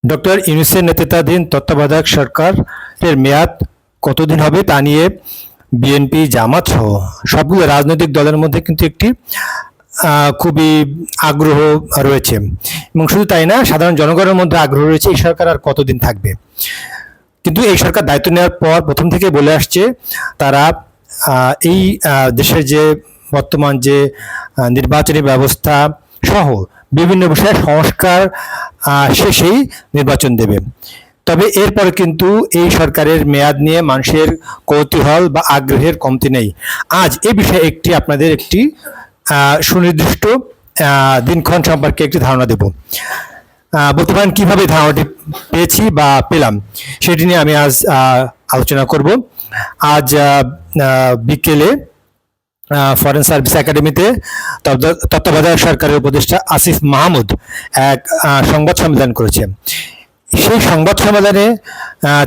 Doctor ইউনূসের নেতৃত্বাধীন তত্ত্বাবধায়ক সরকারের মেয়াদ কতদিন হবে তা নিয়ে বিএনপি, জামাত সহ সবগুলো রাজনৈতিক দলের মধ্যে কিন্তু একটি খুবই আগ্রহ রয়েছে, এবং শুধু তাই না, সাধারণ জনগণের মধ্যে আগ্রহ রয়েছে এই সরকার আর কতদিন থাকবে। কিন্তু এই সরকার দায়িত্ব নেওয়ার পর প্রথম থেকে বলে আসছে তারা এই দেশের যে বর্তমান যে নির্বাচনী ব্যবস্থা সহ বিভিন্ন বিষয়ে সংস্কার শেষেই নির্বাচন দেবে। তবে এরপরে কিন্তু এই সরকারের মেয়াদ নিয়ে মানুষের কৌতূহল বা আগ্রহের কমতি নেই। আজ এ বিষয়ে আপনাদের একটি সুনির্দিষ্ট দিনক্ষণ সম্পর্কে একটি ধারণা দেব। বলতে পারেন কিভাবে ধারণাটি পেয়েছি বা পেলাম সেটি নিয়ে আমি আজ আলোচনা করব। আজ বিকেলে ফরেন সার্ভিস একাডেমিতে তত্ত্বাবধায়ক সরকারের উপদেষ্টা আসিফ মাহমুদ এক সংবাদ সম্মেলন করেছেন। সেই সংবাদ সম্মেলনে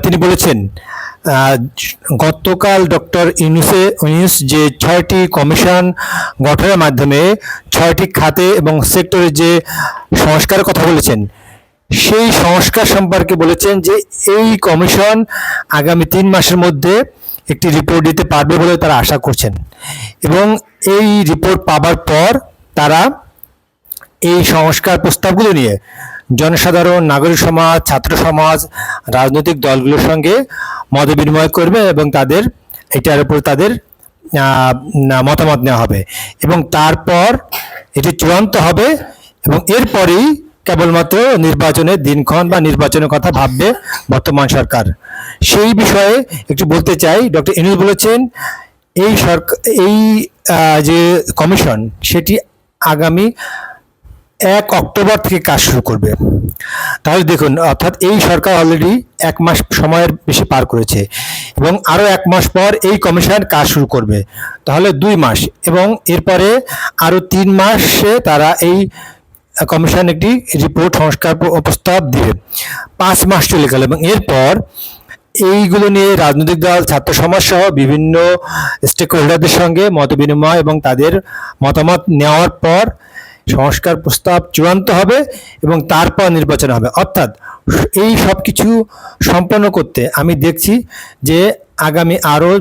তিনি বলেছেন, গতকাল ডক্টর ইউনূস যে 6টি কমিশন গঠনের মাধ্যমে 6টি খাতে এবং সেক্টরে যে সংস্কারের কথা বলেছেন, সেই সংস্কার সম্পর্কে বলেছেন যে এই কমিশন আগামী 3 মাসের মধ্যে একটি রিপোর্ট দিতে পারবে বলে তারা আশা করছেন, এবং এই রিপোর্ট পাবার পর তারা এই সংস্কার প্রস্তাবগুলো নিয়ে জনসাধারণ, নাগরিক সমাজ, ছাত্র সমাজ, রাজনৈতিক দলগুলোর সঙ্গে মত বিনিময় করবে এবং এটার উপর তাদের মতামত নেওয়া হবে, এবং তারপর এটি চূড়ান্ত হবে, এবং এরপরেই কেবলমাত্র নির্বাচনের দিনক্ষণ বা নির্বাচনের কথা ভাববে বর্তমান সরকার। সেই বিষয়ে একটু বলতে চাই। ডক্টর ইউনূস বলেছেন এই যে কমিশন সেটি আগামী 1 অক্টোবর থেকে কাজ শুরু করবে। তাহলে দেখুন, অর্থাৎ এই সরকার অলরেডি 1 মাস সময়ের বেশি পার করেছে, এবং আরও 1 মাস পর এই কমিশন কাজ শুরু করবে, তাহলে 2 মাস, এবং এরপরে আরও 3 মাসে তারা এই কমিশন একটি রিপোর্ট সংস্কার প্রস্তাব দিবে। 5 মাস চলে গেল, এবং এরপর এইগুলো নিয়ে রাজনৈতিক দল, ছাত্র সমাজ সহ বিভিন্ন স্টেক হোল্ডারদের সঙ্গে মত বিনিময় এবং তাদের মতামত নেওয়ার পর সংস্কার প্রস্তাব চূড়ান্ত হবে এবং তারপর নির্বাচন হবে। অর্থাৎ এই সব কিছু সম্পন্ন করতে আমি দেখছি যে আগামী আরও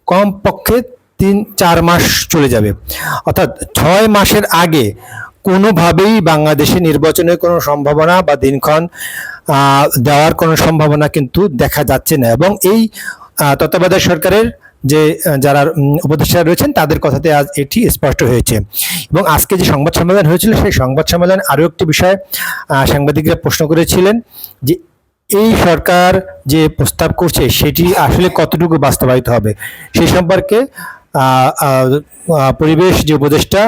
কমপক্ষে 3-4 মাস চলে যাবে। অর্থাৎ 6 মাসের আগে কোনোভাবেই বাংলাদেশে নির্বাচনের কোনো সম্ভাবনা বা দিনক্ষণ দেওয়ার কোনো সম্ভাবনা কিন্তু দেখা যাচ্ছে না, এবং এই তত্ত্বাবধায়ক সরকারের যে যারা উপদেষ্টা রয়েছেন তাদের কথাতে আজ এটি স্পষ্ট হয়েছে। এবং আজকে যে সংবাদ সম্মেলন হয়েছিল সেই সংবাদ সম্মেলনে আরও একটি বিষয় সাংবাদিকরা প্রশ্ন করেছিলেন যে এই সরকার যে প্রস্তাব করছে সেটি আসলে কতটুকু বাস্তবায়িত হবে সেই সম্পর্কে পরিবেশ যে উপদেষ্টা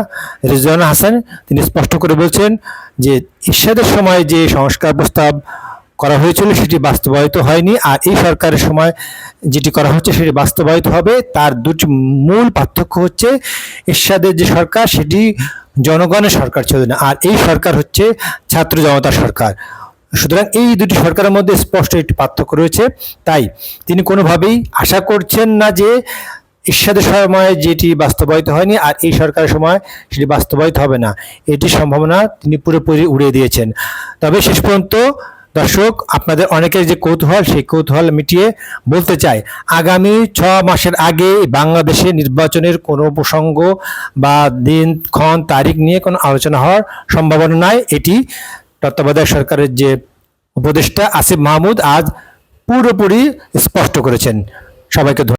রিজওয়ানা হাসান তিনি স্পষ্ট করে বলছেন যে এরশাদের সময় যে সংস্কার প্রস্তাব করা হয়েছিল সেটি বাস্তবায়িত হয়নি, আর এই সরকারের সময় যেটি করা হচ্ছে সেটি বাস্তবায়িত হবে। তার দুটি মূল পার্থক্য হচ্ছে এরশাদের যে সরকার সেটি জনগণের সরকার ছিল না, আর এই সরকার হচ্ছে ছাত্র জনতার সরকার। সুতরাং এই দুটি সরকারের মধ্যে স্পষ্ট একটি পার্থক্য রয়েছে। তাই তিনি কোনোভাবেই আশা করছেন না যে এরশাদের সময় যেটি বাস্তবায়িত হয়নি আর এই সরকারের সময় সেটি বাস্তবায়িত হবে না, এটি সম্ভাবনা তিনি পুরোপুরি উড়িয়ে দিয়েছেন। তবে শেষ পর্যন্ত দর্শক, আপনাদের অনেকের যে কৌতূহল সেই কৌতূহল মিটিয়ে বলতে চাই, আগামী 6 মাসের আগে বাংলাদেশে নির্বাচনের কোনো প্রসঙ্গ বা দিনক্ষণ তারিখ নিয়ে কোনো আলোচনা হওয়ার সম্ভাবনা নাই। এটি তত্ত্বাবধায়ক সরকারের যে উপদেষ্টা আসিফ মাহমুদ আজ পুরোপুরি স্পষ্ট করেছেন। সবাইকে